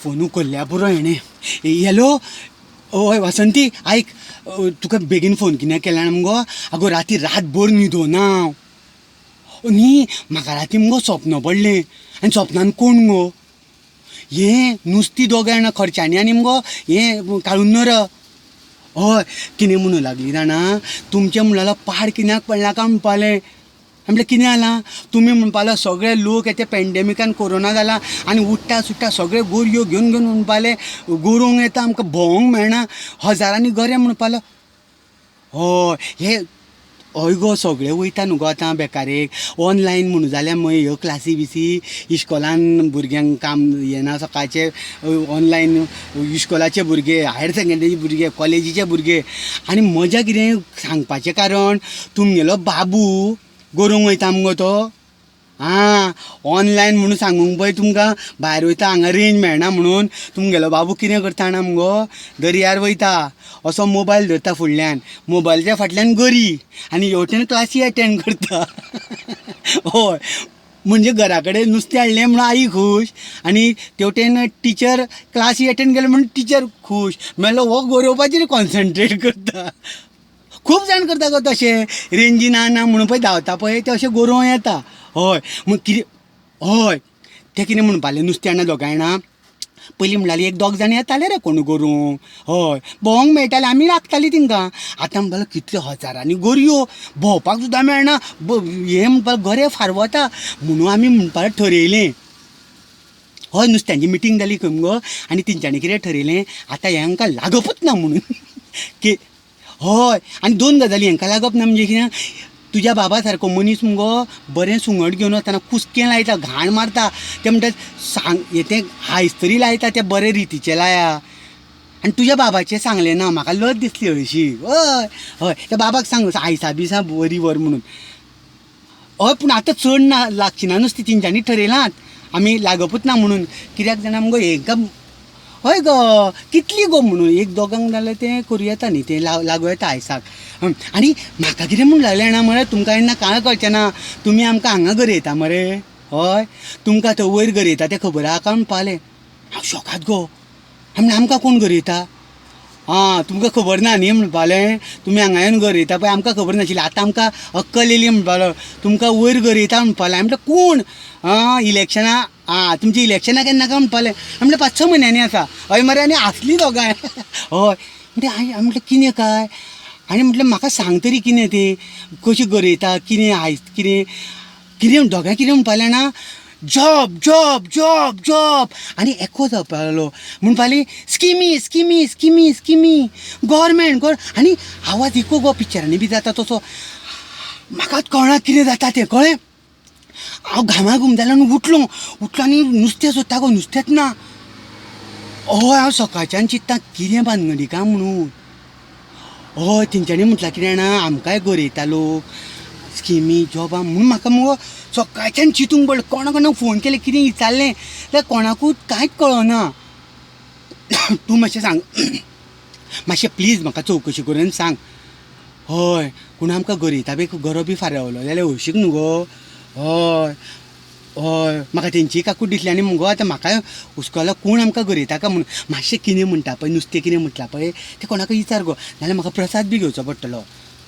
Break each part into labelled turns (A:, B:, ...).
A: Phone उखल्ल्या पुरो हेणे. Hello, हय वासंती आयक, तुका बेगीन फोन कित्याक केला मुगो? आगो राती रातभर न्हिदोना हांव. न्ही, म्हाका राती मुगो स्वप्न पडलें. आनी स्वप्नान कोण गो? हें नुस्तीं दोग जाणां खर्च्यांनी आनी मुगो हें काळुंदर. हय, कितें म्हणूं लागली जाणा, तुमच्या मुलाला पाड कित्याक पडला काय म्हणपालें. म्हणलें कितें जालां? तुमी म्हणपालो सगळे लोक येते पॅन्डेमिकान कोरोना जाला आनी उठ्ठा सुट्टा सगळे गोरयो घेवन घेवन म्हणपाले गोरोवंक येता आमकां भोंवंक मेळना, हजारांनी गरे म्हणपालो. हय हे हय गो, सगळे वयता न्हू गो आतां बेकारेक. ऑनलायन म्हणूं जाल्यार मग ह्यो क्लासी बिसी इश्कोलान भुरग्यांक काम येना सकाळचे ऑनलायन इश्कोलाचे भुरगे, हायर सेकंडरी भुरगे, कॉलेजीचे भुरगे. आनी मजा कितें सांगपाचें कारण, तुमगेलो बाबू गोरोवंक वयता मुगो तो. आं, ऑनलायन म्हणून सांगूंक पळय तुमकां, भायर वयता हांगा रेंज मेळना म्हणून. तुमगेलो बाबू कितें करता जाणा मुगो, दर्यार वयता, असो मोबायल धरता फुडल्यान, मोबायलाच्या फाटल्यान गरी, आनी हेवटेन क्लासी अटेंड करता. हय, म्हणजे घरा कडेन नुस्तें हाडलें म्हणून आई खूश, आनी तेवटेन टिचर क्लासी अटेंड केले म्हणून टिचर खूश. मेलो हो गरोवपाचेर कॉन्सन्ट्रेट करता. खूब जाण करता गो तशें, रेंजी ना ना म्हणून पळय धांवता पळय ते अशें गोरोवं येता. हय, मग कितें, हय ते कितें म्हणपालें नुस्तें जाणा दोगां जाणां, पयलीं म्हणटालीं एक दोग जाण येताले रे कोण गोरोवंक. हय, भोंवंक मेळटालें, आमी राखतालीं तिंकां. आतां म्हणपालो कितल्यो हजारांनी गरयो, भोंवपाक सुद्दां मेळना, हें म्हणपाक गरे फारवता म्हणून आमी म्हणपाक ठरयलें. हय, नुस्त्यांची मिटींग जाली खंय मुगो, आनी तेंच्यांनी कितें ठरयलें, आतां हेंकां लागपूच ना म्हणून. की हय, आनी दोन गजाली हांकां लागप ना म्हणजे कितें, तुज्या बाबा सारको मनीस मुगो बरें सुंगट घेवन वतना कुस्कें लायता, घाण मारता, ते म्हणटा सांग तें हायस तरी लायता, तें बरे रितीचें लाया. आनी तुज्या बाबाचें सांगलें ना, म्हाका लज दिसली हरशी. हय हय, त्या बाबाक सांग आयसा बिसा बरी व्हर म्हणून. हय, पूण आतां चड ना लागची ना नुस्तीं, तेंच्यांनी ठरयलां आमी लागपूच ना म्हणून. कित्याक जाणा मुगो हेंकां, हय गो, कितली गो म्हणून एक दोगांक जाल्यार तें करूं येता न्ही, तें लागू येता आयसाक. आनी म्हाका कितें म्हणूं लागलें जाणा मरे, तुमकां येन्ना काळ कळचें ना, तुमी आमकां हांगा गरयता मरे. हय, तुमकां थंय वयर गरयता तें खबर आहा काय म्हणपालें. हांव शॉकाद गो. म्हणलें आमकां कोण गरयता? आं, तुमकां खबर ना न्ही म्हणपालें, तुमी हांगा येवन गरयता पळय, आमकां खबर नाशिल्लें, आतां आमकां अक्कल येयली म्हणपालो. तुमकां वयर गरयता म्हणपालें. हांवें म्हणलें कोण? आं, इलेक्शनां, आं तुमचीं इलेक्शनां केन्ना काय म्हणपालें. म्हणलें 5-6 म्हयन्यांनी आसा. हय मरे, आनी आसलीं दोगांय. हय म्हणजे हांवें म्हणलें कितें काय, आनी म्हटलें म्हाका सांग तरी कितें तें, कशें गरयता, कितें आयस कितें कितें दोगांय कितें म्हणपालें ना, जॉब जॉब जॉब जॉब, आनी एकूच जावपालो म्हणपाली स्किमी स्किमी स्किमी स्किमी, गव्हर्मेंट आनी आवाज इको गो पिक्चरांनी बी जाता तसो. म्हाकाच कळना कितें जाता तें, कळ्ळें. हांव घामा घूम जालें आनी उठलो आनी नुस्तें सोदता गो, नुस्तेंच ना. हय, हांव सकाळच्यान चिंत्ता कितें भानगडी काय म्हणून. हय, तेंच्यांनी म्हटलां कितें जाणा, आमकांय गरयता लोक स्किमी जॉबा म्हणून. म्हाका मुगो सकाळच्यान चिंतूंक पडलें, कोणा फोन केलें, कितें विचारलें जाल्यार कोणाकूच कांयच कळना. तूं मातशें सांग, मातशें प्लीज म्हाका चवकशी करून सांग. हय, कोण आमकां गरयता बी गरो बी फारावलो जाल्यार हरशीक न्हू गो. हय हय, म्हाका तेंची काकूट दिसली आनी मुगो आतां म्हाकाय हुस्कलो कोण आमकां गरयता काय म्हणून. मातशें कितें म्हणटा पळय, नुस्तें कितें म्हटलां पळय तें कोणाकय विचार गो, नाल्यार म्हाका प्रसाद बी घेवचो पडटलो.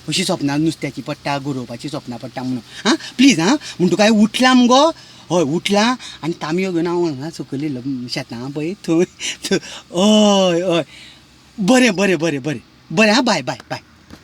A: अशी सपनां नुस्त्याची पडटा, गरोवपाची सपनां पडटा म्हणून. हां प्लीज, हां म्हण तुका उठला मुगो. हय उठला आनी तांबयो घेवन हांव हांगा सकयल येयलो शेतां पळय थंय. हय हय, बरें बरें बरें बरें बरें, हां बाय बाय बाय.